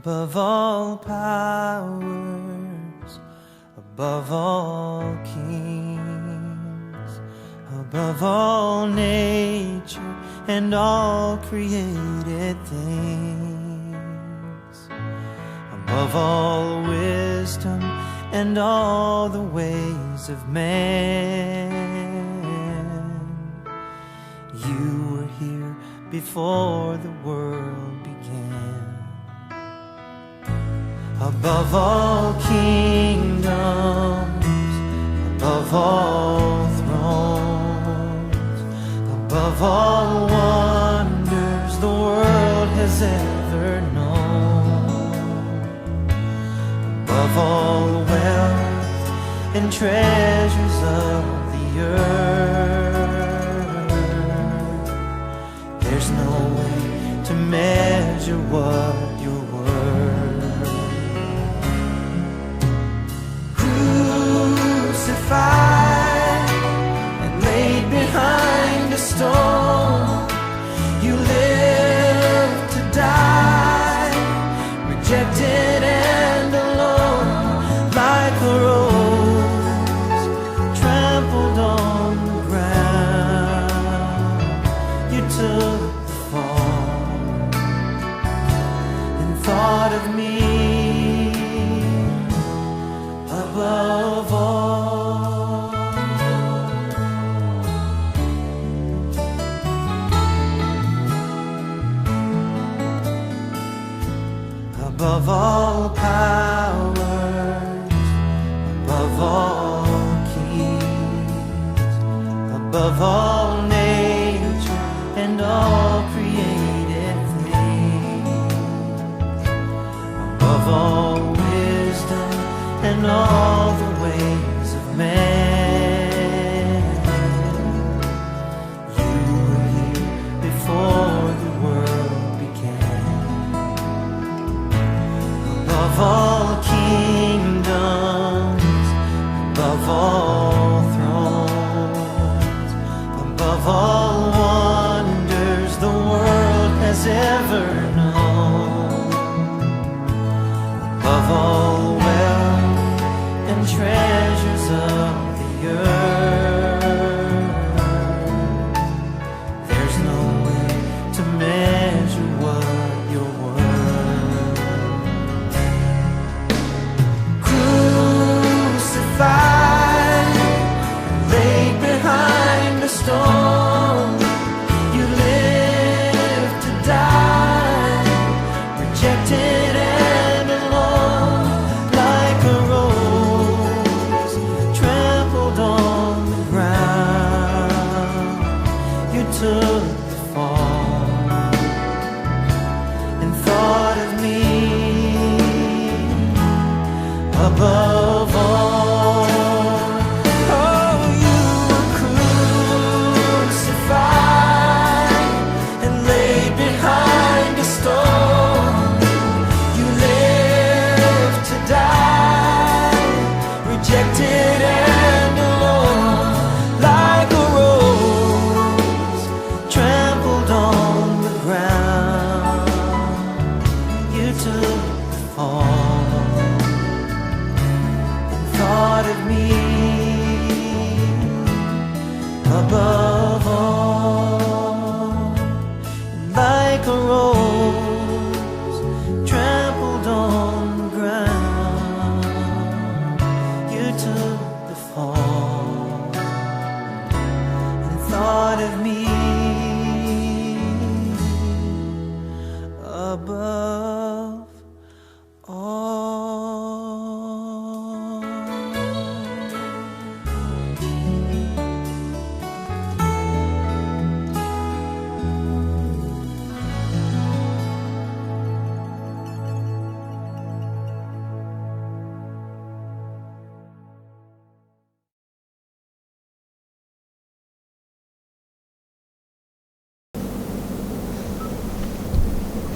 above all powers, above all kings, above all nature and all created things, above all wisdom and all the ways of man. You were here before the world began. Above all kingdoms, above all thrones, above all wonders the world has ever known, above all wealth and treasures of the earth, there's no way to measure what you're worth. Crucified and laid behind a stone, you lived to die, rejected and alone, like a rose trampled on the ground. You took the fall and thought of me above all. Above all powers, above all kings, above all nature and all created things, above all wisdom and all the ways of man. You were here before the world began. Above all kingdoms, above all thrones, above all wonders the world has ever known, above all wealth and treasures of the earth, there's no way to measure what you're worth. Crucified, laid behind a stone, you lived to die, rejected and alone, like a rose trampled on the ground. You took the fall and thought of me above all. Oh, you were crucified and laid behind a stone. You lived to die, rejected and alone, like a rose trampled on the ground. You took the fall, thought of me above all, like a rose trampled on the ground. You took the fall and thought of me above all.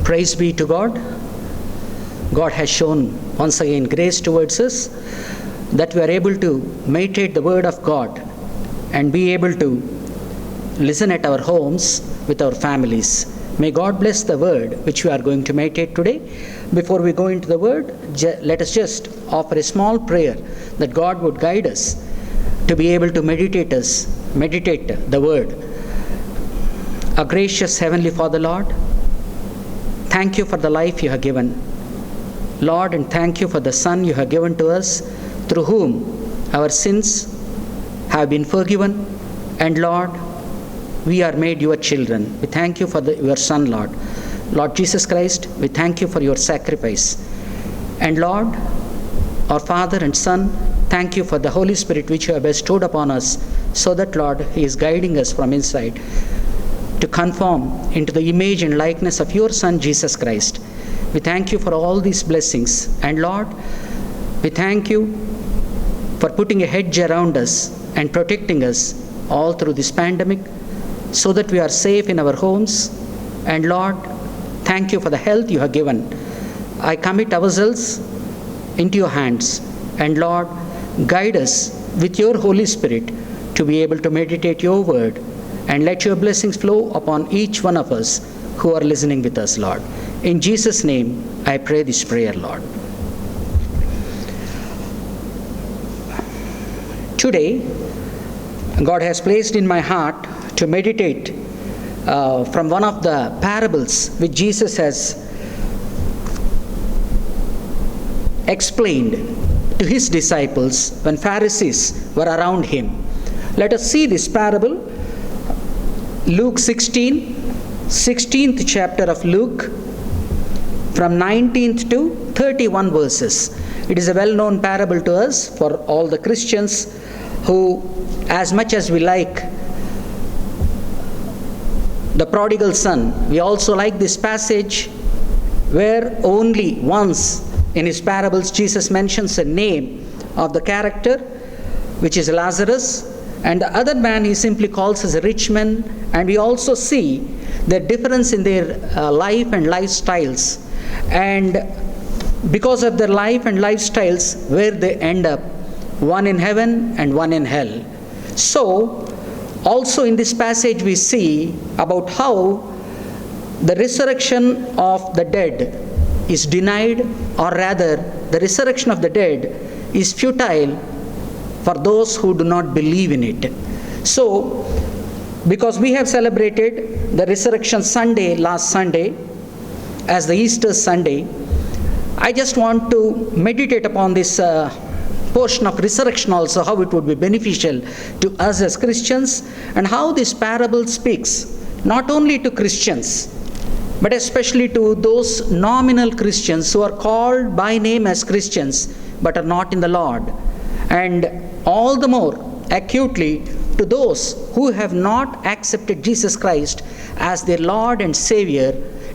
Praise be to God. God has shown once again grace towards us that we are able to meditate the Word of God and be able to listen at our homes with our families. May God bless the Word which we are going to meditate today. before we go into the word, let us just offer a small prayer that God would guide us to be able to meditate the word. Our gracious Heavenly Father, Lord, thank you for the life you have given, Lord, and thank you for the Son you have given to us, through whom our sins have been forgiven, and Lord, we are made your children. We thank you for your Son, Lord. Lord Jesus Christ, we thank you for your sacrifice. And Lord, our Father and Son, thank you for the Holy Spirit which you have bestowed upon us, so that, Lord, He is guiding us from inside to conform into the image and likeness of your Son, Jesus Christ. We thank you for all these blessings. And Lord, we thank you for putting a hedge around us and protecting us all through this pandemic, so that we are safe in our homes. And Lord, thank you for the health you have given. I commit ourselves into your hands. And Lord, guide us with your Holy Spirit to be able to meditate your word, and let your blessings flow upon each one of us who are listening with us, Lord. In Jesus' name, I pray this prayer, Lord. Today, God has placed in my heart to meditate from one of the parables which Jesus has explained to his disciples when Pharisees were around him. Let us see this parable. Luke 16th chapter of Luke, from 19th to 31 verses. It is a well-known parable to us for all the Christians who, as much as we like the prodigal son, we also like this passage where only once in his parables Jesus mentions the name of the character, which is Lazarus, and the other man he simply calls as a rich man. And we also see the difference in their life and lifestyles, and because of their life and lifestyles, where they end up, one in heaven and one in hell. So also in this passage we see about how the resurrection of the dead is denied, or rather the resurrection of the dead is futile for those who do not believe in it. So because we have celebrated the Resurrection Sunday last Sunday as the Easter Sunday, I just want to meditate upon this portion of resurrection also, how it would be beneficial to us as Christians, and how this parable speaks not only to Christians, but especially to those nominal Christians who are called by name as Christians but are not in the Lord, and all the more acutely to those who have not accepted Jesus Christ as their Lord and Savior,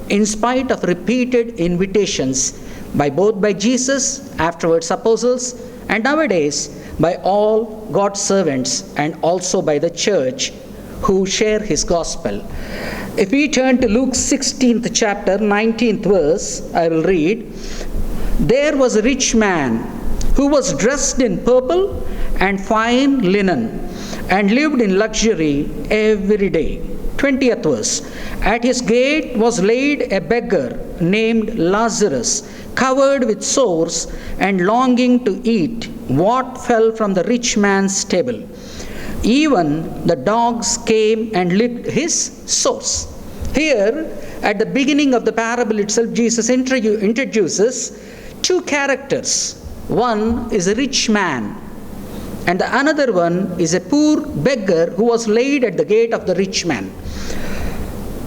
in spite of repeated invitations by Jesus, afterwards apostles, and nowadays by all God's servants, and also by the church who share his gospel. If we turn to Luke 16th chapter, 19th verse, I will read. There was a rich man who was dressed in purple and fine linen, and lived in luxury every day. 20th verse. At his gate was laid a beggar named Lazarus, covered with sores and longing to eat what fell from the rich man's table. Even the dogs came and licked his sores. Here, at the beginning of the parable itself, Jesus introduces two characters. One is a rich man, and the another one is a poor beggar who was laid at the gate of the rich man.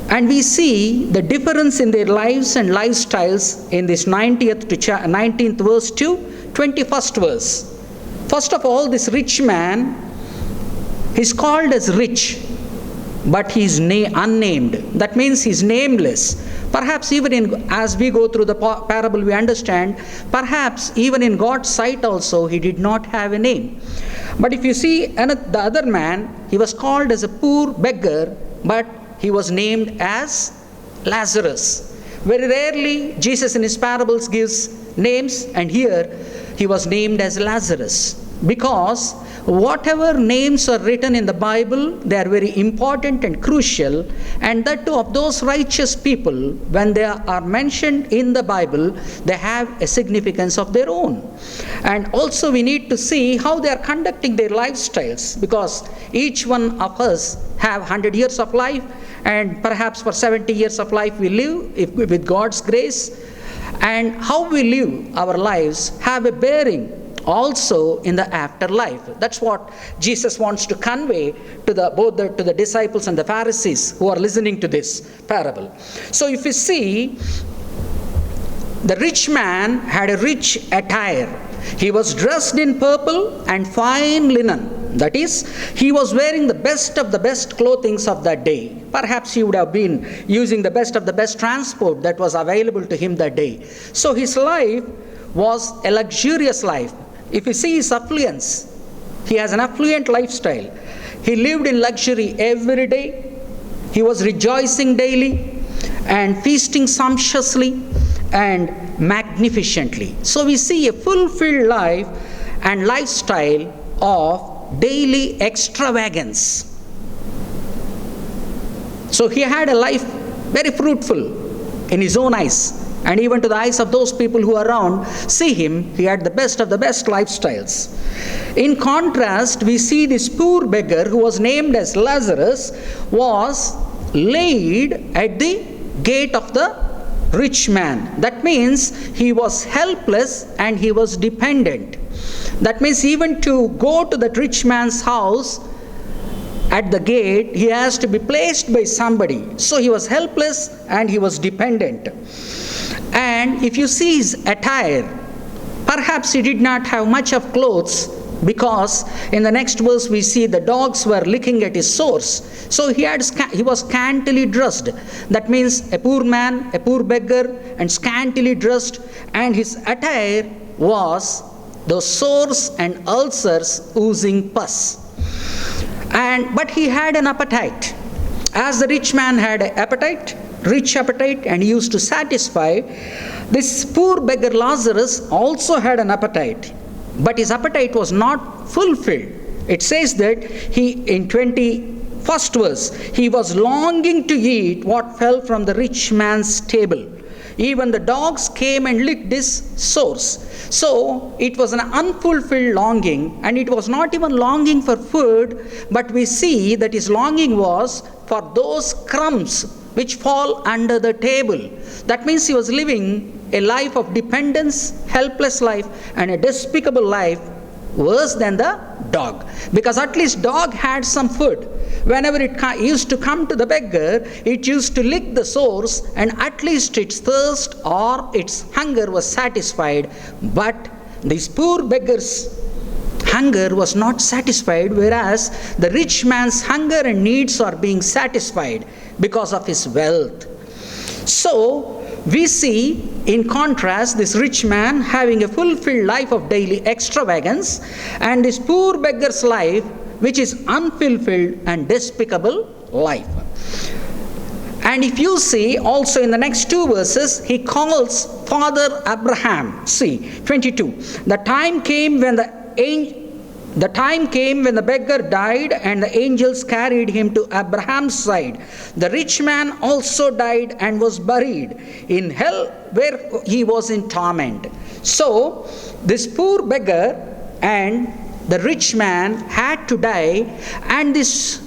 And we see the difference in their lives and lifestyles in this 19th verse to 21st verse. First of all, this rich man is called as rich, but he is unnamed. That means he is nameless. Perhaps even as we go through the parable, we understand, perhaps even in God's sight also, he did not have a name. But if you see the other man, he was called as a poor beggar, but he was named as Lazarus. Very rarely Jesus in his parables gives names, and here he was named as Lazarus. because whatever names are written in the Bible, they are very important and crucial, and that too of those righteous people, when they are mentioned in the Bible, they have a significance of their own. And also we need to see how they are conducting their lifestyles, because each one of us have 100 years of life, and perhaps for 70 years of life we live with God's grace, and how we live our lives have a bearing also in the afterlife. That's what Jesus wants to convey to the disciples and the Pharisees who are listening to this parable. So if you see, the rich man had a rich attire. He was dressed in purple and fine linen. That is, he was wearing the best of the best clothing of that day. Perhaps he would have been using the best of the best transport that was available to him that day. So his life was a luxurious life. If you see his affluence, he has an affluent lifestyle. He lived in luxury every day. He was rejoicing daily and feasting sumptuously and magnificently. So we see a fulfilled life and lifestyle of daily extravagance. So he had a life very fruitful in his own eyes, and even to the eyes of those people who are around see him, he had the best of the best lifestyles. In contrast, we see this poor beggar who was named as Lazarus was laid at the gate of the rich man. That means he was helpless and he was dependent. That means even to go to that rich man's house at the gate, he has to be placed by somebody. So he was helpless and he was dependent. And if you see his attire, perhaps he did not have much of clothes, because in the next verse we see the dogs were licking at his sores. So he was scantily dressed. That means a poor man, a poor beggar, and scantily dressed, and his attire was those sores and ulcers oozing pus. But he had an appetite. As the rich man had an appetite, rich appetite, and he used to satisfy, this poor beggar Lazarus also had an appetite, but his appetite was not fulfilled. It says that in 21st verse, he was longing to eat what fell from the rich man's table. Even the dogs came and licked his sores. So it was an unfulfilled longing, and it was not even longing for food, but we see that his longing was for those crumbs which fall under the table. That means he was living a life of dependence, helpless life, and a despicable life, worse than the dog. Because at least dog had some food. Whenever it used to come to the beggar, it used to lick the sores, and at least its thirst or its hunger was satisfied. But this poor beggar's hunger was not satisfied, whereas the rich man's hunger and needs are being satisfied because of his wealth. So we see, in contrast, this rich man having a fulfilled life of daily extravagance, and this poor beggar's life, which is unfulfilled and despicable life. And if you see also in the next two verses, he calls Father Abraham. See, 22. The time came when the beggar died, and the angels carried him to Abraham's side. The rich man also died and was buried in hell, where he was in torment. So this poor beggar and the rich man had to die, and this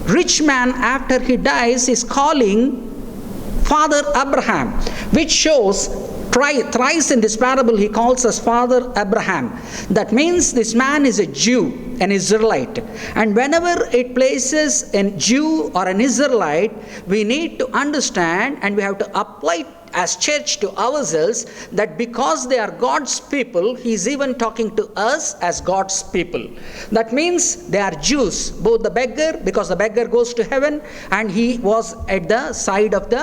rich man, after he dies, is calling Father Abraham, which shows thrice in this parable he calls us Father Abraham. That means this man is a Jew, an Israelite. And whenever it places a Jew or an Israelite, we need to understand, and we have to apply as church to ourselves, that because they are God's people, he is even talking to us as God's people. That means they are Jews, both the beggar, because the beggar goes to heaven, and he was at the side of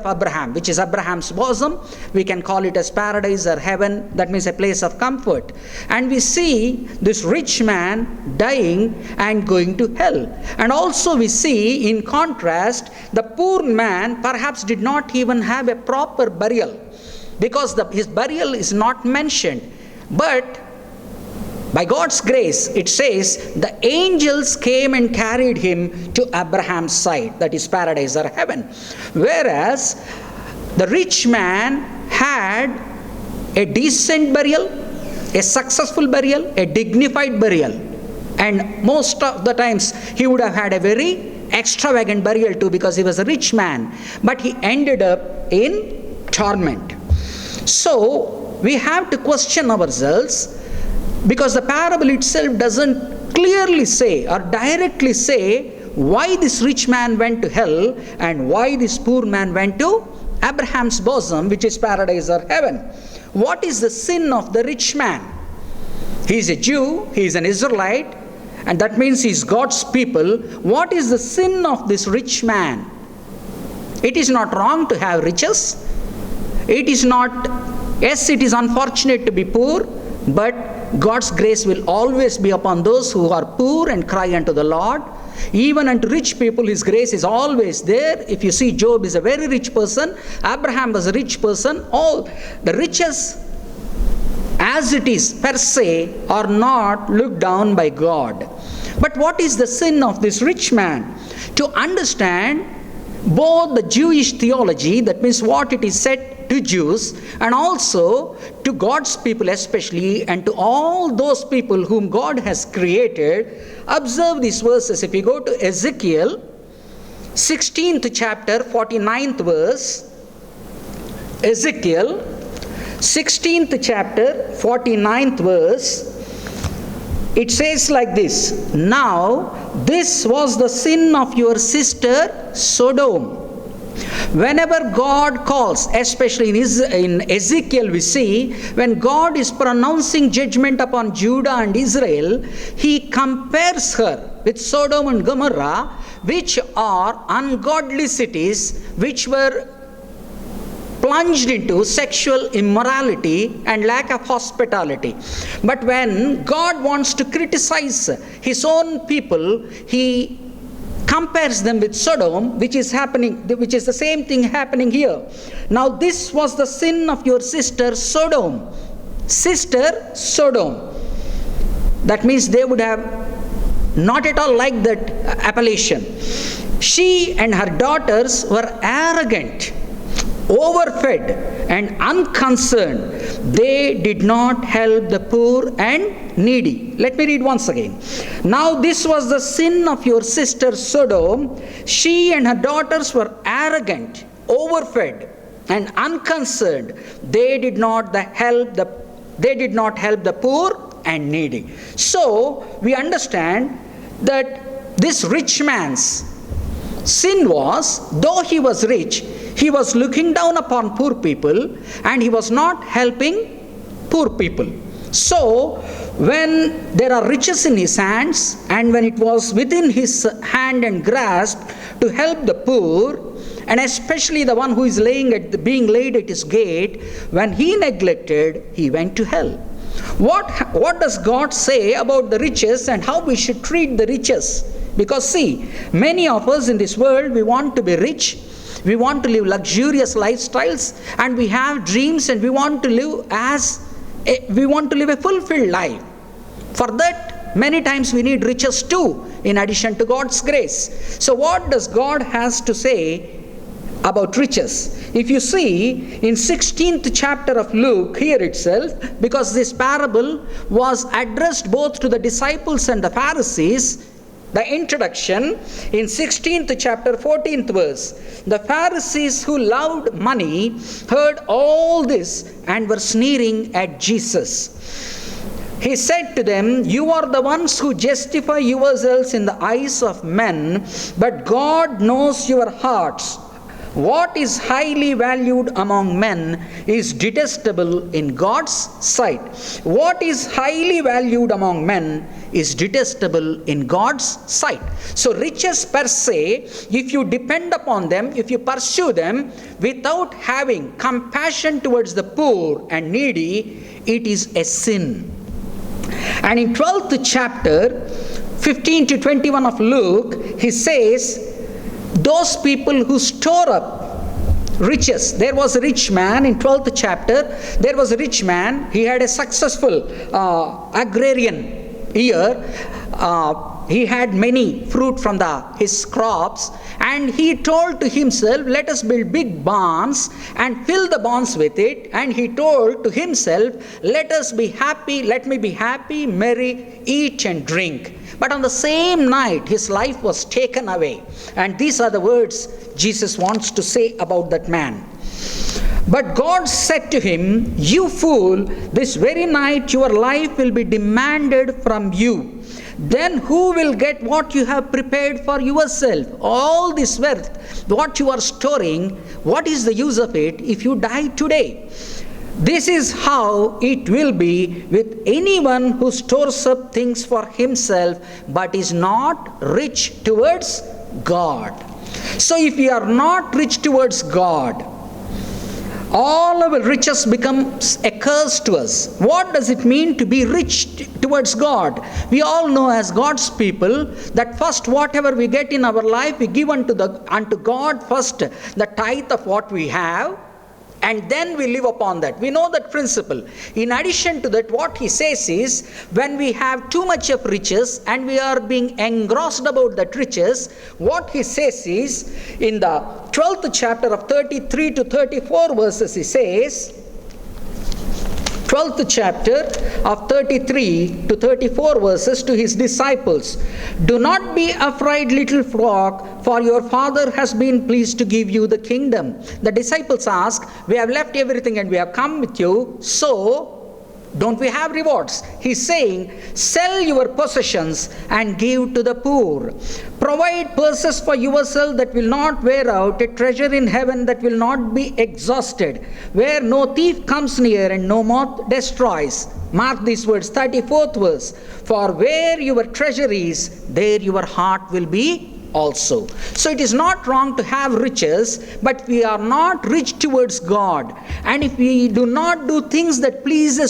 Abraham, which is Abraham's bosom. We can call it as paradise or heaven. That means a place of comfort. And we see this rich man dying and going to hell. And also we see, in contrast, the poor man perhaps did not even have a proper burial, because his burial is not mentioned. But By God's grace, it says, the angels came and carried him to Abraham's side, that is paradise or heaven. Whereas the rich man had a decent burial, a successful burial, a dignified burial. And most of the times he would have had a very extravagant burial too, because he was a rich man. But he ended up in torment. So we have to question ourselves, because the parable itself doesn't clearly say or directly say why this rich man went to hell and why this poor man went to Abraham's bosom, which is paradise or heaven. What is the sin of the rich man? He is a Jew, he is an Israelite, and that means he is God's people. What is the sin of this rich man? It is not wrong to have riches. It is not, yes, it is unfortunate to be poor, but God's grace will always be upon those who are poor and cry unto the Lord. Even unto rich people, His grace is always there. If you see, Job is a very rich person. Abraham was a rich person. All the riches, as it is per se, are not looked down by God. But what is the sin of this rich man? To understand both the Jewish theology, that means what it is said to Jews, and also to God's people especially, and to all those people whom God has created. Observe these verses. If you go to Ezekiel 16th chapter 49th verse, Ezekiel 16th chapter 49th verse, it says like this: Now this was the sin of your sister Sodom. Whenever God calls, especially in Ezekiel we see, when God is pronouncing judgment upon Judah and Israel, He compares her with Sodom and Gomorrah, which are ungodly cities, which were plunged into sexual immorality and lack of hospitality. But when God wants to criticize His own people, He compares them with Sodom, which is the same thing happening here. Now this was the sin of your sister Sodom. Sister Sodom. That means they would have not at all liked that appellation. She and her daughters were arrogant, overfed and unconcerned. They did not help the poor and needy. Let me read once again. Now this was the sin of your sister Sodom. She and her daughters were arrogant, overfed and unconcerned. They did not help the poor and needy. So we understand that this rich man's sin was, though he was rich, he was looking down upon poor people and he was not helping poor people. So when there are riches in his hands and when it was within his hand and grasp to help the poor, and especially the one who is being laid at his gate, when he neglected, he went to hell. What does God say about the riches and how we should treat the riches? Because see, many of us in this world, we want to be rich, we want to live luxurious lifestyles, and we have dreams, and we want to live a fulfilled life. For that, many times we need riches too, in addition to God's grace. So what does God has to say about riches? If you see in 16th chapter of Luke here itself, because this parable was addressed both to the disciples and the Pharisees, the introduction in 16th chapter 14th verse, the Pharisees who loved money heard all this and were sneering at Jesus. He said to them, "You are the ones who justify yourselves in the eyes of men, but God knows your hearts. What is highly valued among men is detestable in God's sight." What is highly valued among men is detestable in God's sight. So riches per se, if you depend upon them, if you pursue them without having compassion towards the poor and needy, it is a sin. And in 12th chapter, 15 to 21 of Luke, he says, those people who store up riches. There was a rich man in 12th chapter. There was a rich man. He had a successful agrarian year. He had many fruit from his crops, and he told to himself, let us build big barns and fill the barns with it. And he told to himself, let me be happy, merry, eat and drink. But on the same night, his life was taken away. And these are the words Jesus wants to say about that man. But God said to him, you fool, this very night your life will be demanded from you. Then who will get what you have prepared for yourself? All this wealth, what you are storing, what is the use of it if you die today? This is how it will be with anyone who stores up things for himself but is not rich towards God. So if we are not rich towards God, all our riches becomes a curse to us. What does it mean to be rich towards God? We all know as God's people that first whatever we get in our life, we give unto God first the tithe of what we have, and then we live upon that. We know that principle. In addition to that, what he says is, when we have too much of riches and we are being engrossed about that riches, what he says is, in the 12th chapter of 33 to 34 verses, he says, 12th chapter of 33 to 34 verses, to his disciples, do not be afraid, little flock, for your Father has been pleased to give you the kingdom. The disciples ask, we have left everything and we have come with you, so don't we have rewards? He's saying, sell your possessions and give to the poor. Provide purses for yourself that will not wear out, a treasure in heaven that will not be exhausted, where no thief comes near and no moth destroys. Mark these words, 34th verse. For where your treasure is, there your heart will be also. So it is not wrong to have riches, but we are not rich towards God. And if we do not do things that pleasing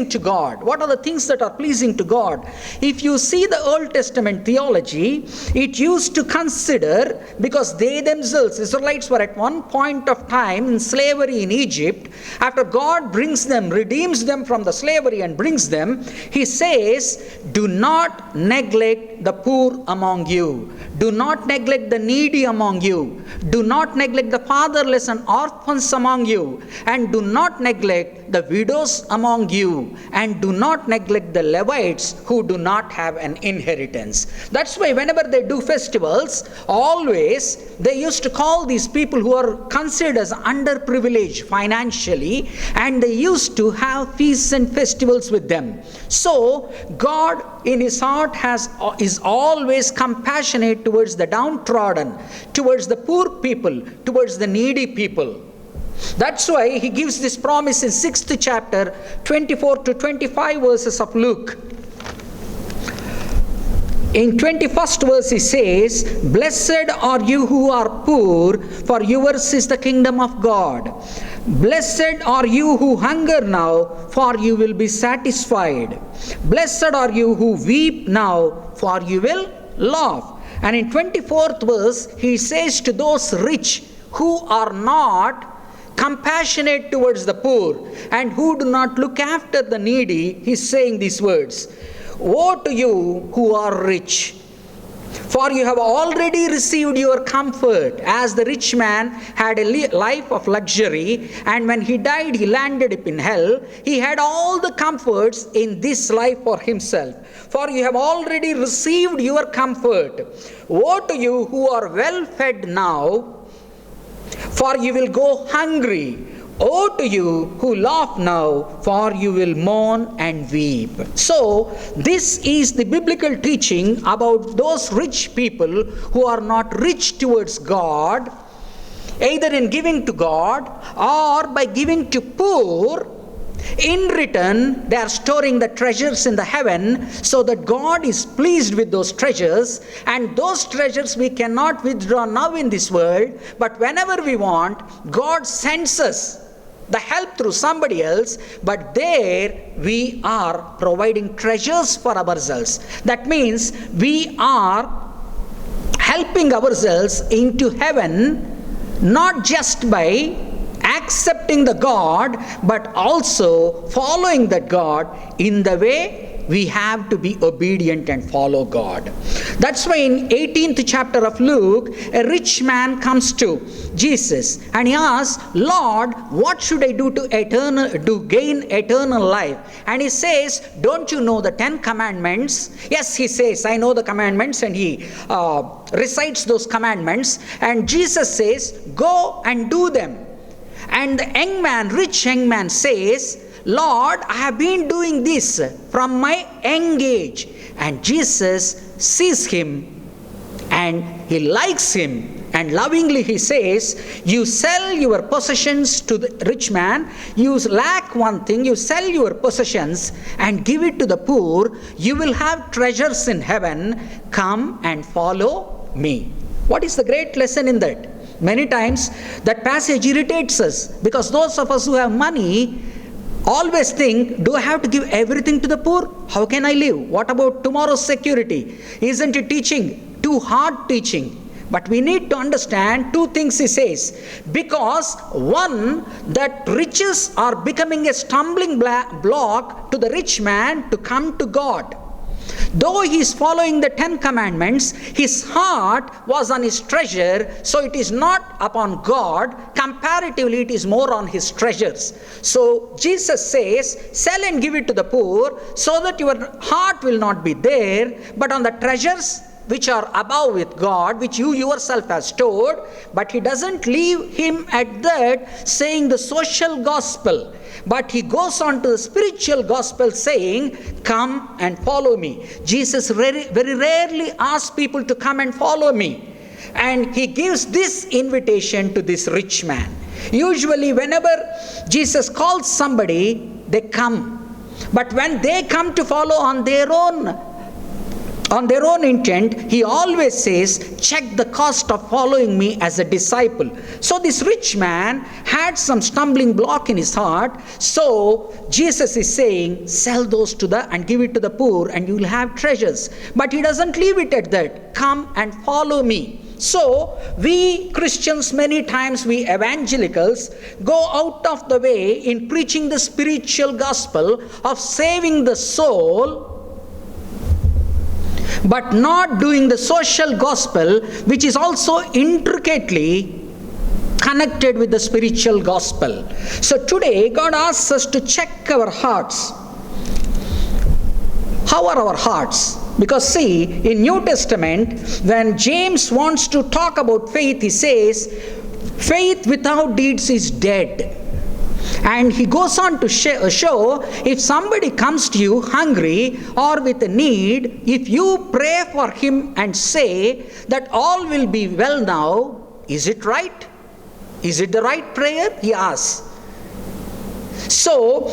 to God, what are the things that are pleasing to God? If you see the Old Testament theology, it used to consider, because they themselves, Israelites, were at one point of time in slavery in Egypt. After God brings them, redeems them from the slavery and brings them, he says, do not neglect the poor among you. Do not neglect the needy among you. Do not neglect the fatherless and orphans among you. And do not neglect the widows among you. And do not neglect the Levites who do not have an inheritance. That's why whenever they do festivals, always they used to call these people who are considered as underprivileged financially, and they used to have feasts and festivals with them. So God in his heart is always compassionate towards the downtrodden, towards the poor people, towards the needy people. That's why he gives this promise in 6th chapter, 24 to 25 verses of Luke. In 21st verse he says, blessed are you who are poor, for yours is the kingdom of God. Blessed are you who hunger now, for you will be satisfied. Blessed are you who weep now, for you will laugh. And in 24th verse, he says to those rich who are not compassionate towards the poor and who do not look after the needy, he's saying these words, woe to you who are rich, for you have already received your comfort, as the rich man had a life of luxury, and when he died he landed up in hell. He had all the comforts in this life for himself, for you have already received your comfort. Woe to you who are well fed now, for you will go hungry. Woe to you who laugh now, for you will mourn and weep. So, this is the biblical teaching about those rich people who are not rich towards God, either in giving to God or by giving to poor. In return, they are storing the treasures in the heaven, so that God is pleased with those treasures, and those treasures we cannot withdraw now in this world, but whenever we want, God sends us the help through somebody else, but there we are providing treasures for ourselves. That means we are helping ourselves into heaven not just by accepting the God, but also following that God in the way we have to be obedient and follow God. That's why in 18th chapter of Luke, a rich man comes to Jesus and he asks, Lord, what should I do to gain eternal life? And he says, don't you know the 10 commandments? Yes, he says, I know the commandments, and he recites those commandments. And Jesus says, go and do them. And the rich young man says, Lord, I have been doing this from my young age. And Jesus sees him and he likes him, and lovingly he says, you sell your possessions to the rich man, you lack one thing, you sell your possessions and give it to the poor, you will have treasures in heaven, come and follow me. What is the great lesson in that? Many times that passage irritates us, because those of us who have money always think, do I have to give everything to the poor? How can I live? What about tomorrow's security? Isn't it teaching? Too hard teaching. But we need to understand two things he says. Because one, that riches are becoming a stumbling block to the rich man to come to God. Though he is following the 10 commandments, his heart was on his treasure, so it is not upon God. Comparatively, it is more on his treasures. So Jesus says, sell and give it to the poor, so that your heart will not be there, but on the treasures which are above with God, which you yourself have stored. But he doesn't leave him at that, saying the social gospel, but he goes on to the spiritual gospel, saying, come and follow me. Jesus very rarely asks people to come and follow me. And he gives this invitation to this rich man. Usually whenever Jesus calls somebody, they come. But when they come to follow on their own intent, he always says, check the cost of following me as a disciple. So this rich man had some stumbling block in his heart. So Jesus is saying, sell those and give it to the poor, and you will have treasures. But he doesn't leave it at that. Come and follow me. So we Christians, many times we evangelicals, go out of the way in preaching the spiritual gospel of saving the soul, but not doing the social gospel, which is also intricately connected with the spiritual gospel. So today God asks us to check our hearts. How are our hearts? Because see, in New Testament, when James wants to talk about faith, he says, faith without deeds is dead. And he goes on to show, if somebody comes to you hungry or with a need, if you pray for him and say that all will be well now, is it right? Is it the right prayer? He asks. So,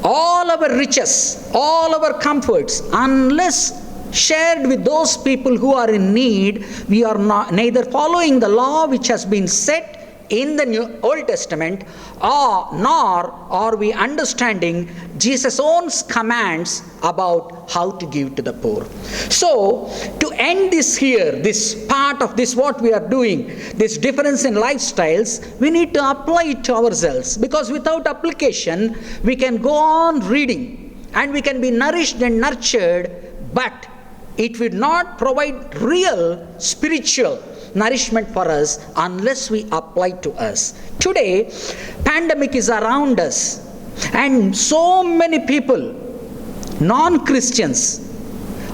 all our riches, all our comforts, unless shared with those people who are in need, we are neither following the law which has been set in the Old Testament, nor are we understanding Jesus' own commands about how to give to the poor. So, to end this here, this part of this what we are doing, this difference in lifestyles, we need to apply it to ourselves. Because without application, we can go on reading and we can be nourished and nurtured, but it will not provide real spiritual nourishment for us unless we apply to us. Today, pandemic is around us, and so many people, non-Christians,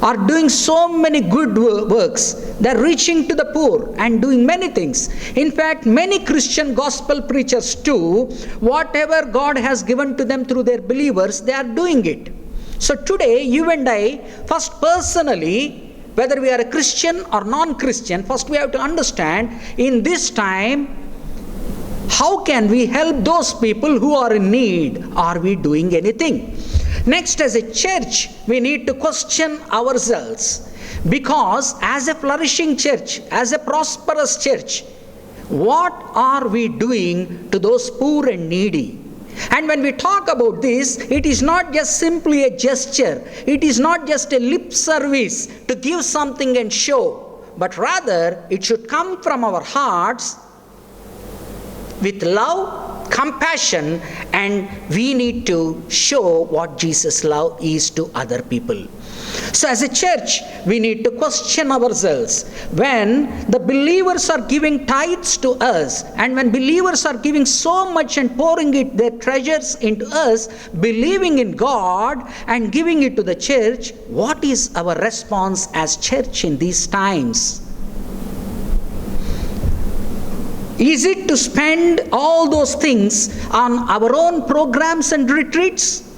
are doing so many good works. They're reaching to the poor and doing many things. In fact, many Christian gospel preachers too, whatever God has given to them through their believers, they are doing it. So today, you and I, first personally, whether we are a Christian or non-Christian, first we have to understand, in this time, how can we help those people who are in need? Are we doing anything? Next, as a church, we need to question ourselves. Because as a flourishing church, as a prosperous church, what are we doing to those poor and needy? And when we talk about this, it is not just simply a gesture. It is not just a lip service to give something and show. But rather, it should come from our hearts with love, compassion, and we need to show what Jesus' love is to other people. So as a church, we need to question ourselves. When the believers are giving tithes to us, and when believers are giving so much and pouring it their treasures into us, believing in God and giving it to the church, what is our response as church in these times? Is it to spend all those things on our own programs and retreats?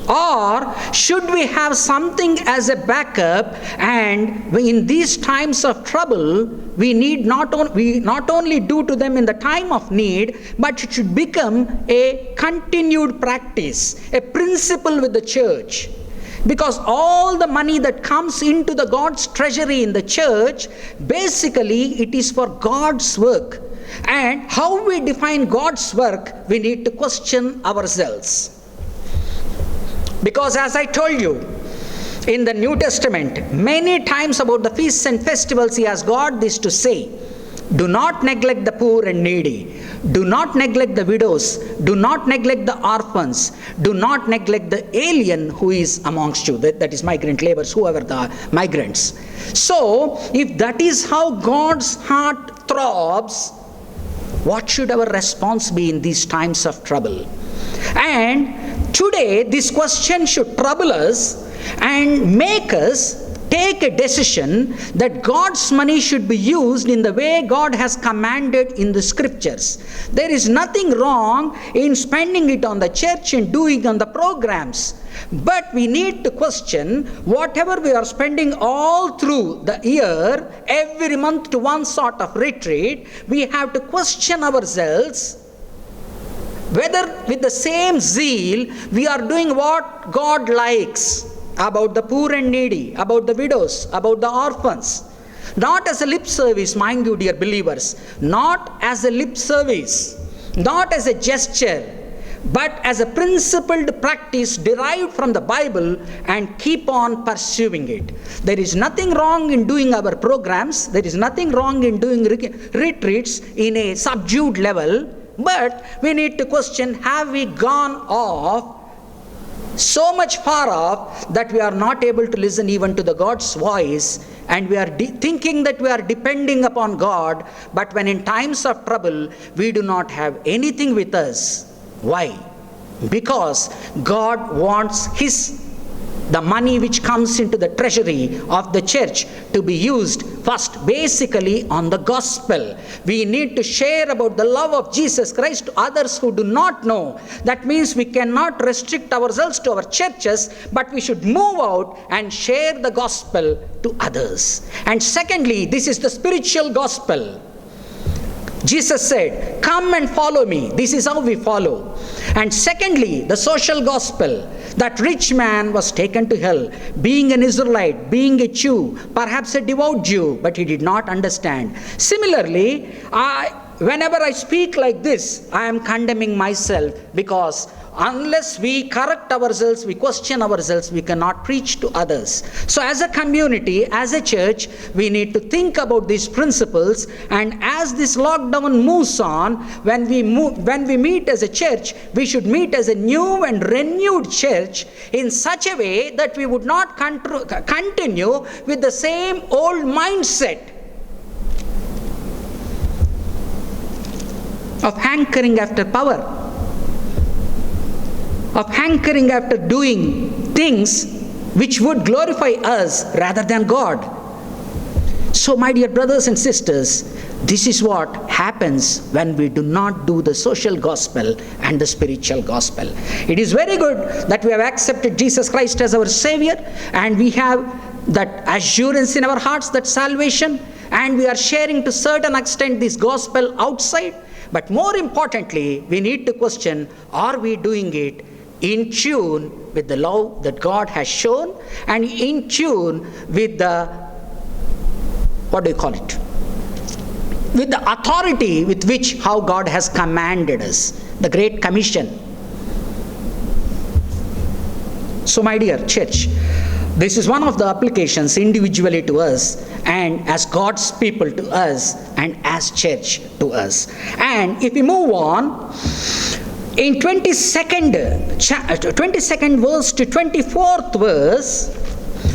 Or should we have something as a backup, and in these times of trouble, we not only do to them in the time of need, but it should become a continued practice, a principle with the church. Because all the money that comes into the God's treasury in the church, basically it is for God's work. And how we define God's work, we need to question ourselves. Because as I told you, in the New Testament, many times about the feasts and festivals, He has got this to say: do not neglect the poor and needy. Do not neglect the widows. Do not neglect the orphans. Do not neglect the alien who is amongst you. That is migrant laborers, whoever the migrants. So, if that is how God's heart throbs, what should our response be in these times of trouble? And today, this question should trouble us and make us take a decision that God's money should be used in the way God has commanded in the scriptures. There is nothing wrong in spending it on the church and doing on the programs. But we need to question whatever we are spending all through the year, every month to one sort of retreat, we have to question ourselves whether with the same zeal we are doing what God likes about the poor and needy, about the widows, about the orphans. Not as a lip service, mind you, dear believers, not as a lip service, not as a gesture, but as a principled practice derived from the Bible, and keep on pursuing it. There is nothing wrong in doing our programs. There is nothing wrong in doing retreats in a subdued level. But we need to question, have we gone off so much far off that we are not able to listen even to the God's voice, and we are thinking that we are depending upon God, but when in times of trouble we do not have anything with us. Why? Because God wants the money which comes into the treasury of the church to be used first basically on the gospel. We need to share about the love of Jesus Christ to others who do not know. That means we cannot restrict ourselves to our churches, but we should move out and share the gospel to others. And secondly, this is the spiritual gospel. Jesus said, come and follow me. This is how we follow. And secondly, the social gospel. That rich man was taken to hell, being an Israelite, being a Jew, perhaps a devout Jew, but he did not understand. Similarly, whenever I speak like this, I am condemning myself, because unless we correct ourselves, we question ourselves, we cannot preach to others. So as a community, as a church, we need to think about these principles. And as this lockdown moves on, when we meet as a church, we should meet as a new and renewed church in such a way that we would not continue with the same old mindset of hankering after power, of hankering after doing things which would glorify us rather than God. So, my dear brothers and sisters, this is what happens when we do not do the social gospel and the spiritual gospel. It is very good that we have accepted Jesus Christ as our Savior, and we have that assurance in our hearts, that salvation, and we are sharing to a certain extent this gospel outside. But more importantly, we need to question, are we doing it in tune with the love that God has shown, and in tune with the, with the authority with which how God has commanded us, the Great Commission. So my dear church, This is one of the applications individually to us and as God's people to us and as church to us. And if we move on, in 22nd verse to 24th verse,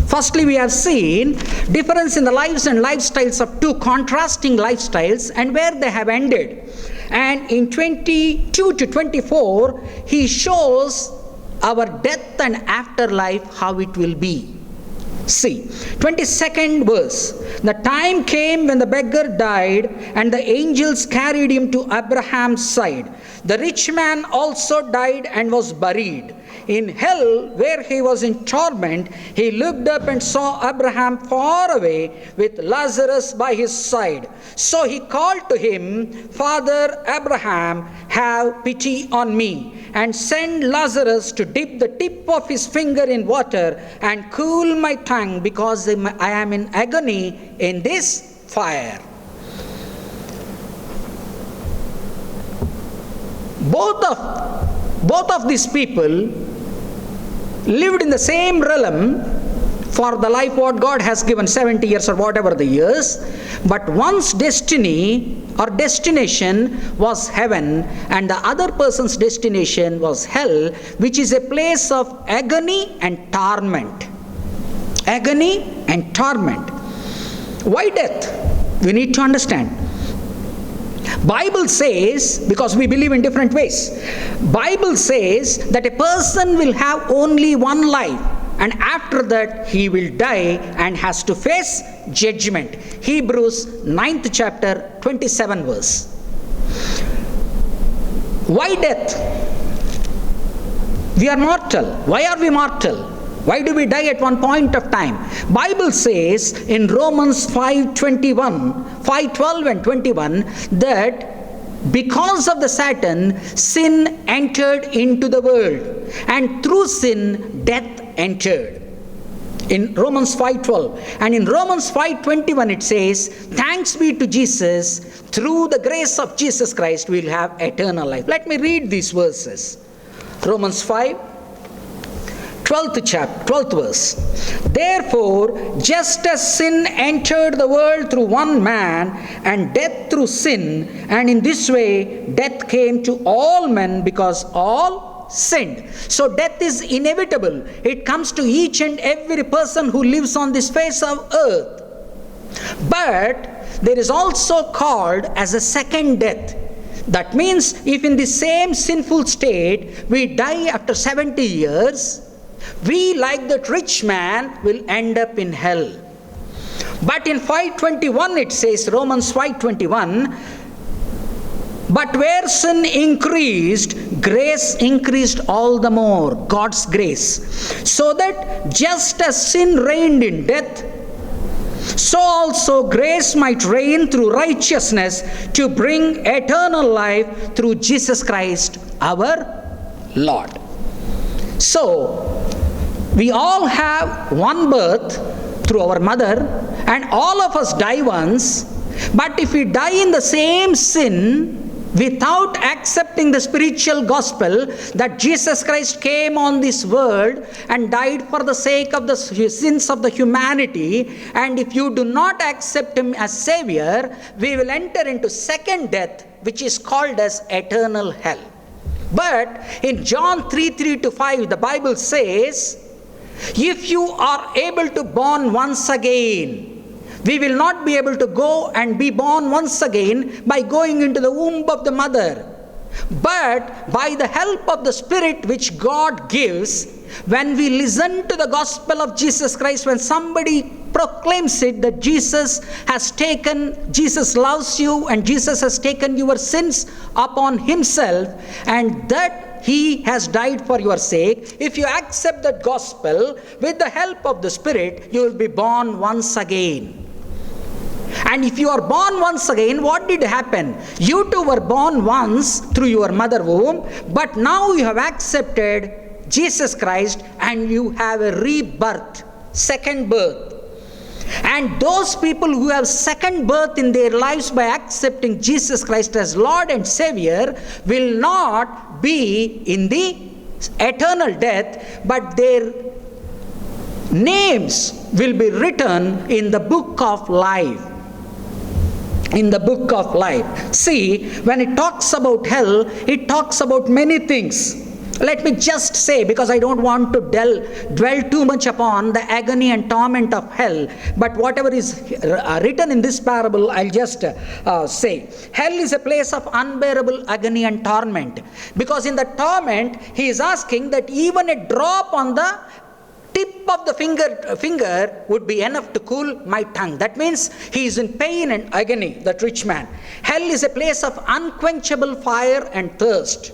firstly we have seen difference in the lives and lifestyles of two contrasting lifestyles and where they have ended. And in 22 to 24, he shows our death and afterlife, how it will be. See, 22nd verse. The time came when the beggar died, and the angels carried him to Abraham's side. The rich man also died and was buried. In hell, where he was in torment, he looked up and saw Abraham far away with Lazarus by his side. So he called to him, Father Abraham, have pity on me, and send Lazarus to dip the tip of his finger in water and cool my tongue, because I am in agony in this fire. Both of these people lived in the same realm for the life what God has given, 70 years or whatever the years, but one's destiny or destination was heaven and the other person's destination was hell, which is a place of agony and torment. Agony and torment. Why death? We need to understand. Bible says, because we believe in different ways, Bible says that a person will have only one life, and after that he will die and has to face judgment. Hebrews 9th chapter 27 verse. Why death? We are mortal. Why are we mortal? Why do we die at one point of time? Bible says in Romans 5:12 and 21 that because of the Satan, sin entered into the world, and through sin, death entered. In Romans 5:12. And in Romans 5:21 it says, thanks be to Jesus, through the grace of Jesus Christ we will have eternal life. Let me read these verses. Romans 5:12th verse. Therefore, just as sin entered the world through one man, and death through sin, and in this way death came to all men because all sinned. So death is inevitable. It comes to each and every person who lives on this face of earth. But there is also called as a second death. That means if in the same sinful state we die after 70 years, we, like that rich man, will end up in hell. But in 5:21 it says, Romans 5:21, but where sin increased, grace increased all the more, God's grace. So that just as sin reigned in death, so also grace might reign through righteousness to bring eternal life through Jesus Christ our Lord. So, we all have one birth through our mother, and all of us die once. But if we die in the same sin, without accepting the spiritual gospel that Jesus Christ came on this world and died for the sake of the sins of the humanity, and if you do not accept him as Savior, we will enter into second death, which is called as eternal hell. But in John 3:3-5, the Bible says, if you are able to born once again, we will not be able to go and be born once again by going into the womb of the mother. But by the help of the Spirit which God gives, when we listen to the gospel of Jesus Christ, when somebody proclaims it that Jesus loves you and Jesus has taken your sins upon himself, and that he has died for your sake, if you accept that gospel with the help of the Spirit, you will be born once again. And if you are born once again, what did happen? You too were born once through your mother womb, but now you have accepted Jesus Christ and you have a rebirth, second birth. And those people who have second birth in their lives by accepting Jesus Christ as Lord and Savior will not be in the eternal death, but their names will be written in the book of life. In the book of life. See, when it talks about hell, it talks about many things. Let me just say, because I don't want to dwell too much upon the agony and torment of hell, but whatever is written in this parable, I'll just say. Hell is a place of unbearable agony and torment, because in the torment, he is asking that even a drop on the tip of the finger would be enough to cool my tongue. That means he is in pain and agony, that rich man. Hell is a place of unquenchable fire and thirst.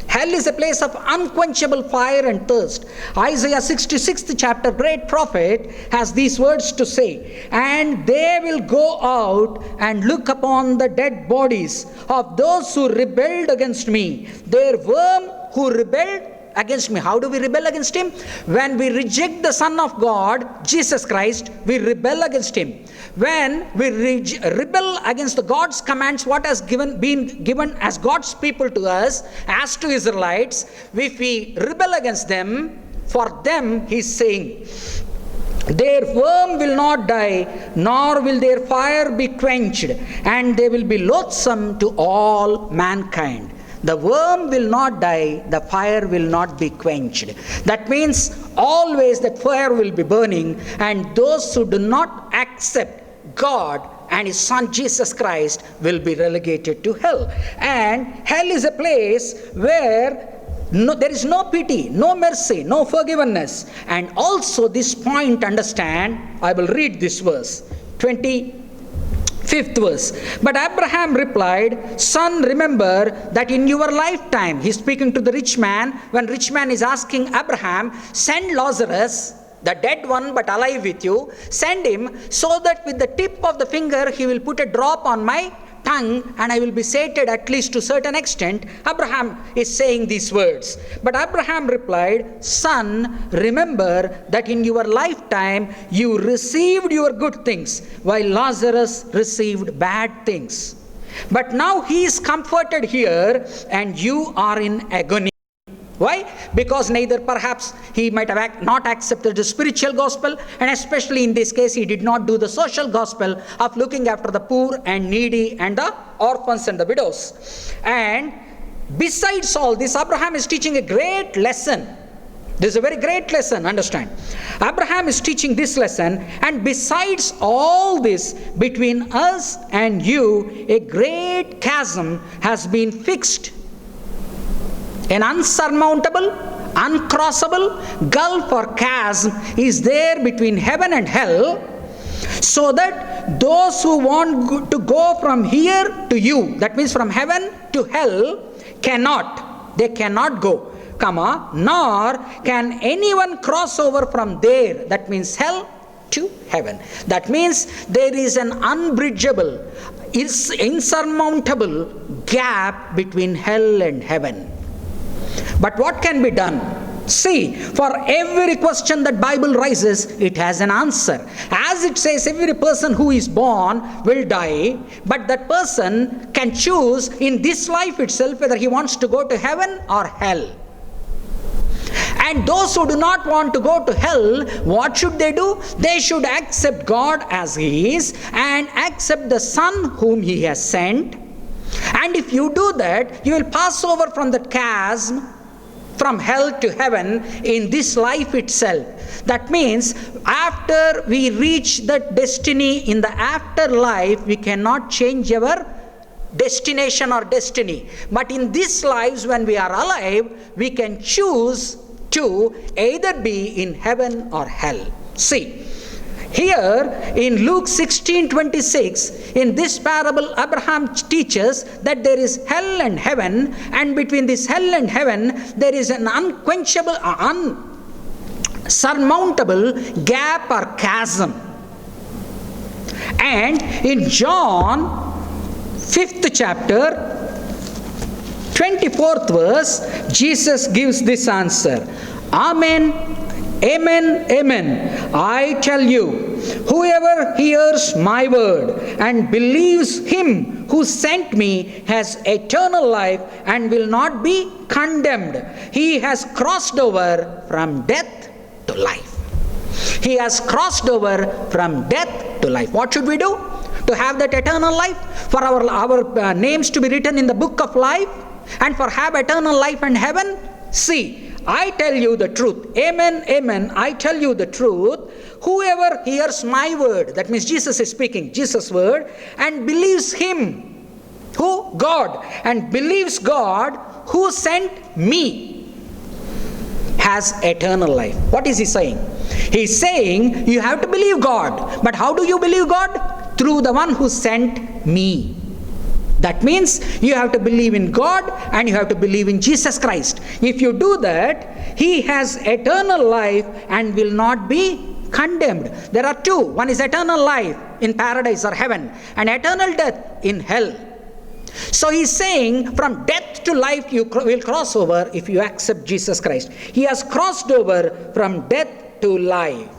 Hell is a place of unquenchable fire and thirst. Isaiah 66th chapter, great prophet, has these words to say, and they will go out and look upon the dead bodies of those who rebelled against me. Their worm who rebelled against me. How do we rebel against him? When we reject the Son of God, Jesus Christ, we rebel against him. When we rebel against the God's commands, what has been given as God's people to us, as to Israelites, if we rebel against them, for them he's saying, their worm will not die, nor will their fire be quenched, and they will be loathsome to all mankind. The worm will not die, the fire will not be quenched. That means always that fire will be burning, and those who do not accept God and his Son Jesus Christ will be relegated to hell. And hell is a place where there is no pity, no mercy, no forgiveness. And also this point, understand, I will read this verse, 25th verse. But Abraham replied, son, remember that in your lifetime, he's speaking to the rich man, when rich man is asking Abraham, send Lazarus, the dead one but alive with you, send him so that with the tip of the finger he will put a drop on my tongue and I will be sated at least to a certain extent. Abraham is saying these words. But Abraham replied, son, remember that in your lifetime you received your good things, while Lazarus received bad things. But now he is comforted here and you are in agony. Why? Because neither perhaps he might have not accepted the spiritual gospel, and especially in this case he did not do the social gospel of looking after the poor and needy and the orphans and the widows. And besides all this, Abraham is teaching a great lesson. This is a very great lesson, understand. Abraham is teaching this lesson, and besides all this, between us and you, a great chasm has been fixed. An unsurmountable, uncrossable gulf or chasm is there between heaven and hell, so that those who want to go from here to you, that means from heaven to hell, cannot. They cannot go, nor can anyone cross over from there, that means hell, to heaven. That means there is an unbridgeable, insurmountable gap between hell and heaven. But what can be done? See, for every question that Bible raises, it has an answer. As it says, every person who is born will die, but that person can choose in this life itself whether he wants to go to heaven or hell. And those who do not want to go to hell, what should they do? They should accept God as He is and accept the Son whom He has sent. And if you do that, you will pass over from the chasm from hell to heaven in this life itself. That means after we reach that destiny in the afterlife, we cannot change our destination or destiny. But in these lives, when we are alive, we can choose to either be in heaven or hell. See, here in Luke 16:26, in this parable, Abraham teaches that there is hell and heaven, and between this hell and heaven, there is an unquenchable, unsurmountable gap or chasm. And in John 5th chapter, 24th verse, Jesus gives this answer. Amen. Amen, amen, I tell you, whoever hears my word and believes him who sent me has eternal life and will not be condemned. He has crossed over from death to life. He has crossed over from death to life. What should we do to have that eternal life? For our names to be written in the book of life, and for have eternal life and heaven? See, I tell you the truth. Amen, amen, I tell you the truth. Whoever hears my word, that means Jesus is speaking, Jesus' word, and believes him, who? God, and believes God who sent me, has eternal life. What is he saying? He's saying you have to believe God. But how do you believe God? Through the one who sent me. That means you have to believe in God and you have to believe in Jesus Christ. If you do that, he has eternal life and will not be condemned. There are two. One is eternal life in paradise or heaven, and eternal death in hell. So he's saying from death to life you will cross over if you accept Jesus Christ. He has crossed over from death to life.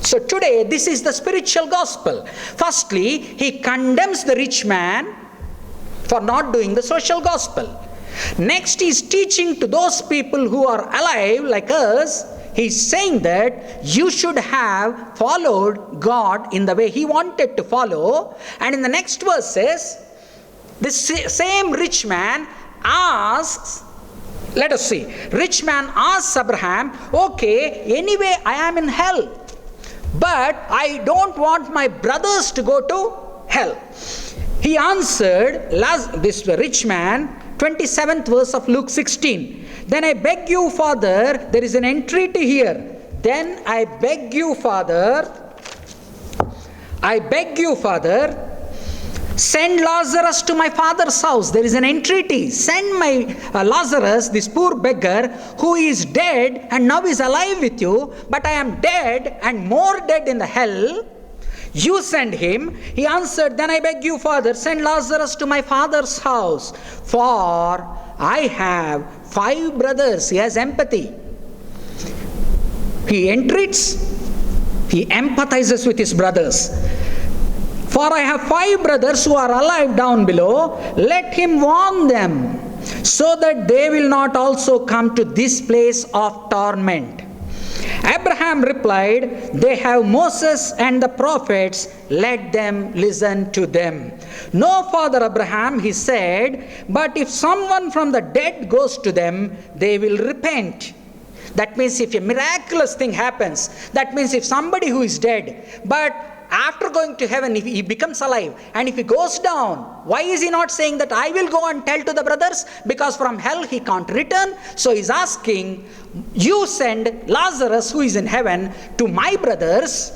So today this is the spiritual gospel. Firstly, he condemns the rich man for not doing the social gospel. Next, he is teaching to those people who are alive like us. He is saying that you should have followed God in the way he wanted to follow. And in the next verses, this same rich man asks, let us see, rich man asks Abraham, okay, anyway I am in hell, but I don't want my brothers to go to hell. He answered, this rich man, 27th verse of Luke 16. Then I beg you, Father, there is an entreaty here. Then I beg you, Father, send Lazarus to my father's house. There is an entreaty. Send my Lazarus, this poor beggar, who is dead and now is alive with you, but I am dead and more dead in the hell. You send him. He answered, then I beg you, Father, send Lazarus to my father's house, for I have 5 brothers. He has empathy. He entreats, he empathizes with his brothers. For I have 5 brothers who are alive down below. Let him warn them, so that they will not also come to this place of torment. Abraham replied, they have Moses and the prophets, let them listen to them. No, Father Abraham, he said, but if someone from the dead goes to them, they will repent. That means if a miraculous thing happens, that means if somebody who is dead, but after going to heaven, if he becomes alive, and if he goes down, why is he not saying that I will go and tell to the brothers? Because from hell he can't return. So he's asking, you send Lazarus who is in heaven to my brothers.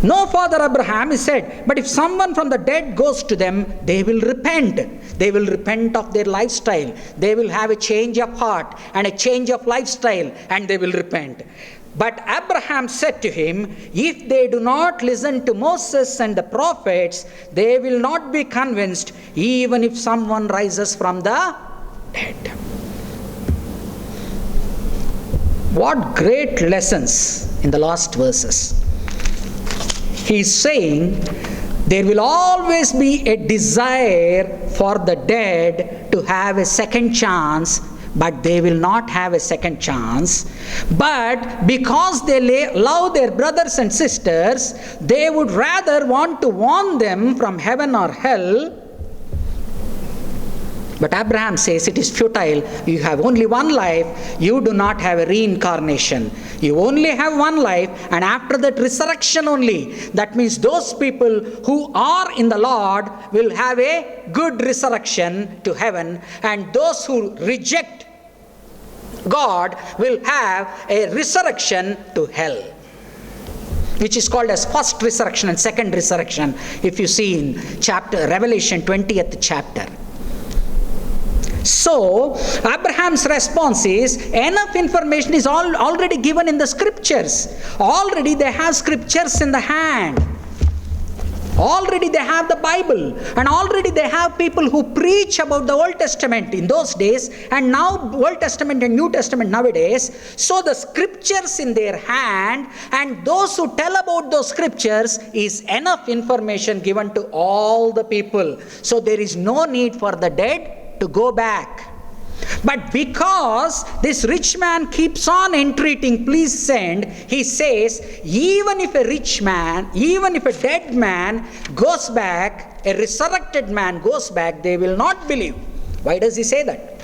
No, Father Abraham, he said, but if someone from the dead goes to them, they will repent. They will repent of their lifestyle. They will have a change of heart and a change of lifestyle, and they will repent. But Abraham said to him, if they do not listen to Moses and the prophets, they will not be convinced, even if someone rises from the dead. What great lessons in the last verses. He is saying there will always be a desire for the dead to have a second chance, but they will not have a second chance. But because they love their brothers and sisters, they would rather want to warn them from heaven or hell. But Abraham says it is futile. You have only one life. You do not have a reincarnation. You only have one life, and after that resurrection only. That means those people who are in the Lord will have a good resurrection to heaven, and those who reject God will have a resurrection to hell, which is called as first resurrection and second resurrection, if you see in Revelation 20th chapter. So Abraham's response is, enough information is already given in the scriptures. Already they have scriptures in the hand. Already they have the Bible, and already they have people who preach about the Old Testament in those days, and now Old Testament and New Testament nowadays. So the scriptures in their hand, and those who tell about those scriptures, is enough information given to all the people. So there is no need for the dead to go back. But because this rich man keeps on entreating, please send, he says, even if a rich man, even if a dead man goes back, a resurrected man goes back, they will not believe. Why does he say that?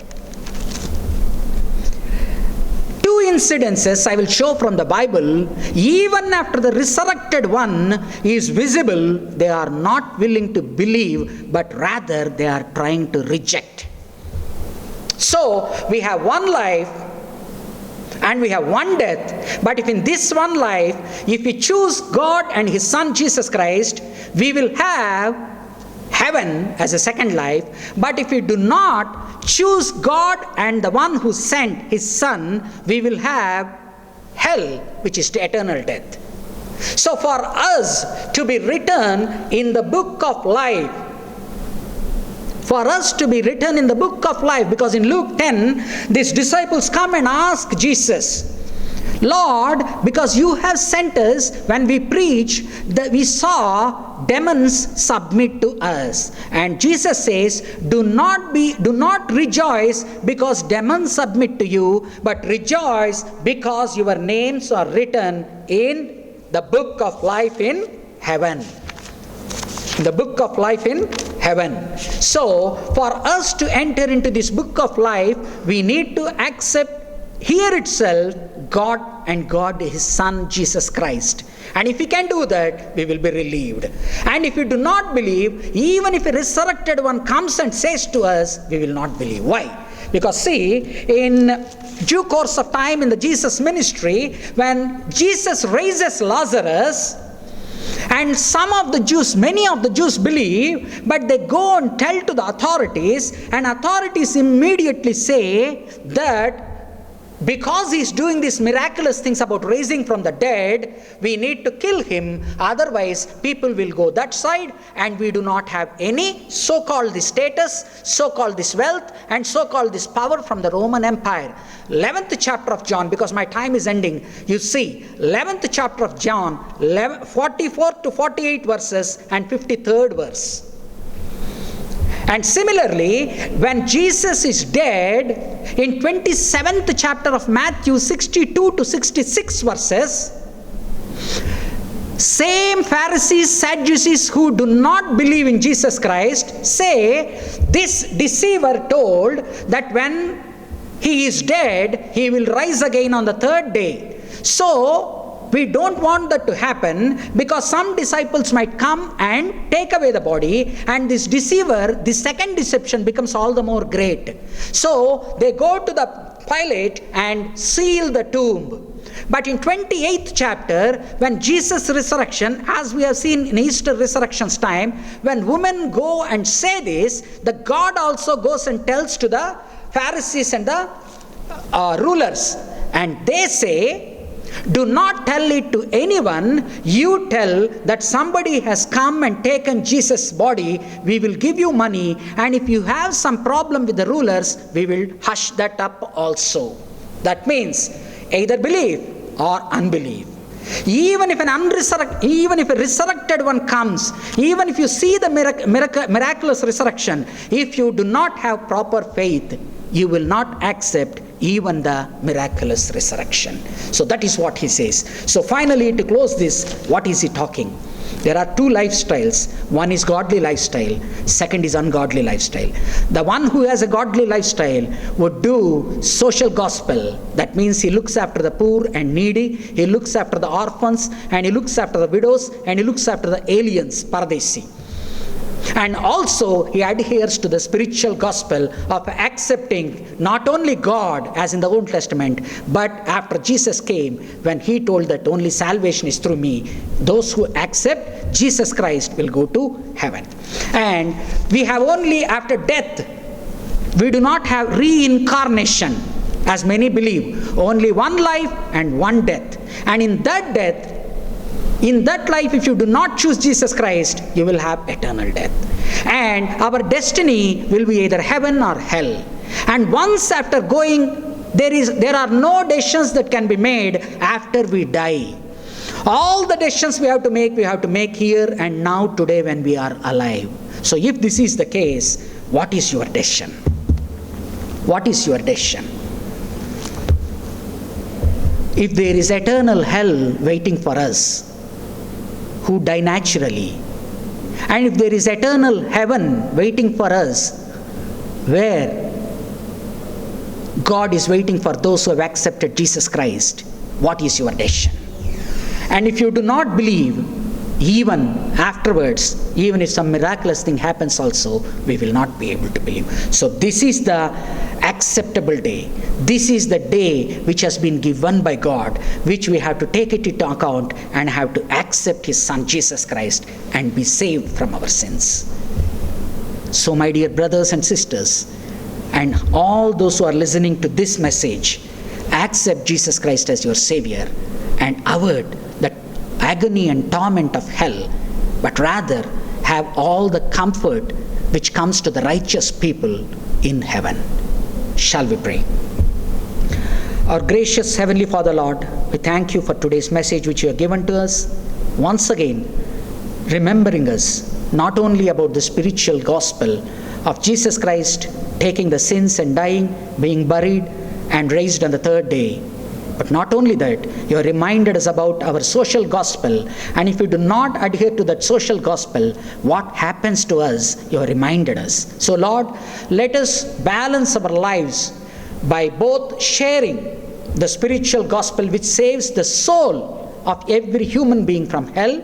Two incidences I will show from the Bible. Even after the resurrected one is visible, they are not willing to believe, but rather they are trying to reject. So we have one life and we have one death, but if in this one life, if we choose God and His Son Jesus Christ, we will have heaven as a second life. But if we do not choose God and the one who sent His Son, we will have hell, which is the eternal death. So for us to be written in the book of life, because in Luke 10, these disciples come and ask Jesus, Lord, because you have sent us, when we preach, that we saw demons submit to us. And Jesus says, do not rejoice because demons submit to you, but rejoice because your names are written in the book of life in heaven. The book of life in heaven. So, for us to enter into this book of life, we need to accept here itself God and God His Son Jesus Christ. And if we can do that, we will be relieved. And if we do not believe, even if a resurrected one comes and says to us, we will not believe. Why? Because see, in due course of time in the Jesus ministry, when Jesus raises Lazarus, and many of the Jews believe, but they go and tell to the authorities, and authorities immediately say that because he's doing these miraculous things about raising from the dead, we need to kill him, otherwise people will go that side, and we do not have any so-called this status, so-called this wealth, and so-called this power from the Roman Empire. 11th chapter of John, because my time is ending, you see, 11th chapter of John, 44 to 48 verses and 53rd verse. And similarly, when Jesus is dead, in 27th chapter of Matthew, 62 to 66 verses, same Pharisees, Sadducees who do not believe in Jesus Christ say, this deceiver told that when he is dead, he will rise again on the third day. So, we don't want that to happen, because some disciples might come and take away the body, and this deceiver, this second deception becomes all the more great. So they go to the Pilate and seal the tomb. But in 28th chapter, when Jesus' resurrection, as we have seen in Easter resurrection's time, when women go and say this, the God also goes and tells to the Pharisees and the rulers, and they say, do not tell it to anyone. You tell that somebody has come and taken Jesus' body. We will give you money, and if you have some problem with the rulers, we will hush that up also. That means either believe or unbelieve. Even if a resurrected one comes, even if you see the miraculous resurrection, if you do not have proper faith, you will not accept even the miraculous resurrection. So that is what he says. So finally, to close this, what is he talking? There are two lifestyles. One is godly lifestyle, second is ungodly lifestyle. The one who has a godly lifestyle would do social gospel. That means he looks after the poor and needy, he looks after the orphans, and he looks after the widows, and he looks after the aliens, paradesi. And also he adheres to the spiritual gospel of accepting not only God as in the Old Testament, but after Jesus came, when he told that only salvation is through me, those who accept Jesus Christ will go to heaven. And we have only after death, we do not have reincarnation as many believe, only one life and one death. And in that death, in that life, if you do not choose Jesus Christ, you will have eternal death. And our destiny will be either heaven or hell. And once after going, there are no decisions that can be made after we die. All the decisions we have to make here and now, today, when we are alive. So if this is the case, what is your decision? What is your decision? If there is eternal hell waiting for us who die naturally, and if there is eternal heaven waiting for us where God is waiting for those who have accepted Jesus Christ, what is your decision? And if you do not believe, even afterwards, even if some miraculous thing happens also, we will not be able to believe. So this is the acceptable day. This is the day which has been given by God, which we have to take it into account and have to accept His Son Jesus Christ and be saved from our sins. So my dear brothers and sisters, and all those who are listening to this message, accept Jesus Christ as your Savior and avoid the agony and torment of hell, but rather have all the comfort which comes to the righteous people in heaven. Shall we pray? Our gracious Heavenly Father, Lord, we thank you for today's message which you have given to us. Once again, remembering us not only about the spiritual gospel of Jesus Christ taking the sins and dying, being buried and raised on the third day, but not only that, you have reminded us about our social gospel, and if we do not adhere to that social gospel, what happens to us, you have reminded us. So Lord, let us balance our lives by both sharing the spiritual gospel which saves the soul of every human being from hell,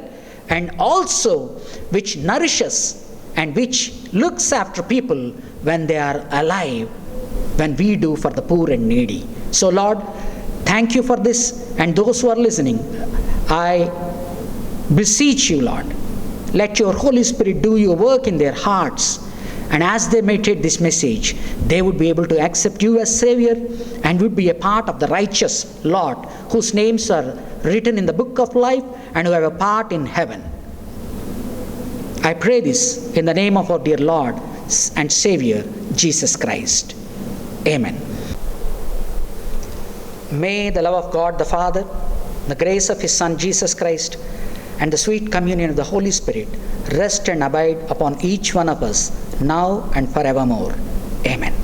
and also which nourishes and which looks after people when they are alive, when we do for the poor and needy. So Lord, thank you for this, and those who are listening, I beseech you, Lord, let your Holy Spirit do your work in their hearts, and as they meditate this message, they would be able to accept you as Savior and would be a part of the righteous Lord, whose names are written in the book of life and who have a part in heaven. I pray this in the name of our dear Lord and Savior, Jesus Christ. Amen. May the love of God the Father, the grace of His Son Jesus Christ, and the sweet communion of the Holy Spirit rest and abide upon each one of us now and forevermore. Amen.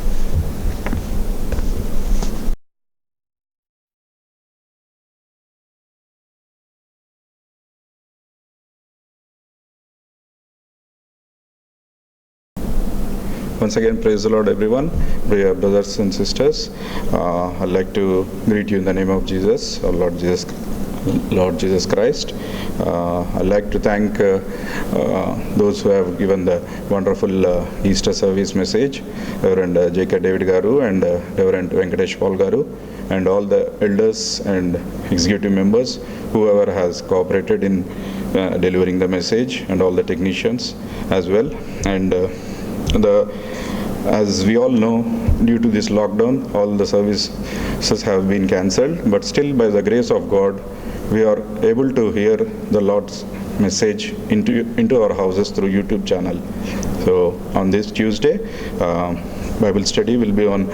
Once again, praise the Lord, everyone. Dear brothers and sisters, I'd like to greet you in the name of Jesus, our Lord Jesus Christ. I'd like to thank those who have given the wonderful Easter service message, Reverend J.K. David Garu and Reverend Venkatesh Paul Garu, and all the elders and executive members, whoever has cooperated in delivering the message, and all the technicians as well. And as we all know, due to this lockdown, all the services have been cancelled, but still by the grace of God, we are able to hear the Lord's message into our houses through YouTube channel. So on this Tuesday, Bible study will be on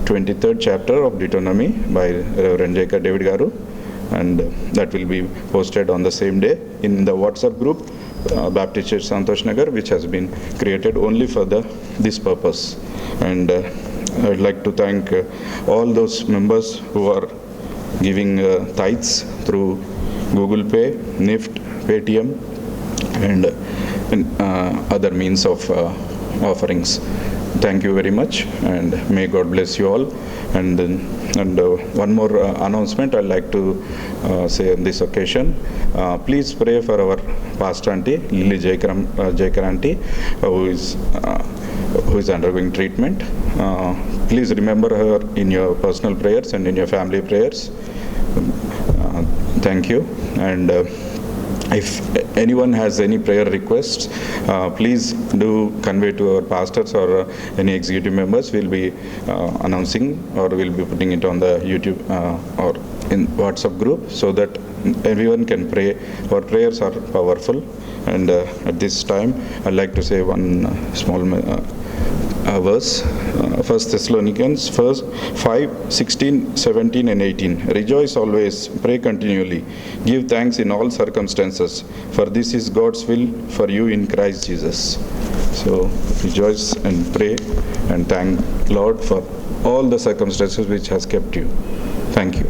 23rd chapter of Deuteronomy by Reverend J.K. David Garu, and that will be posted on the same day in the WhatsApp group, Baptist Church Santosh Nagar, which has been created only for this purpose. And I would like to thank all those members who are giving tithes through Google Pay, NIFT, Paytm, and other means of offerings. Thank you very much, and may God bless you all. And one more announcement I'd like to say on this occasion. Please pray for our pastor auntie, Lily Jaikar auntie, who is undergoing treatment. Please remember her in your personal prayers and in your family prayers. Thank you. And if anyone has any prayer requests, please do convey to our pastors or any executive members. We'll be announcing, or we'll be putting it on the YouTube or in WhatsApp group, so that everyone can pray. Our prayers are powerful. And at this time, I'd like to say one small verse. 1 Thessalonians 5, 16, 17 and 18. Rejoice always, pray continually, give thanks in all circumstances, for this is God's will for you in Christ Jesus. So rejoice and pray and thank Lord for all the circumstances which has kept you. Thank you.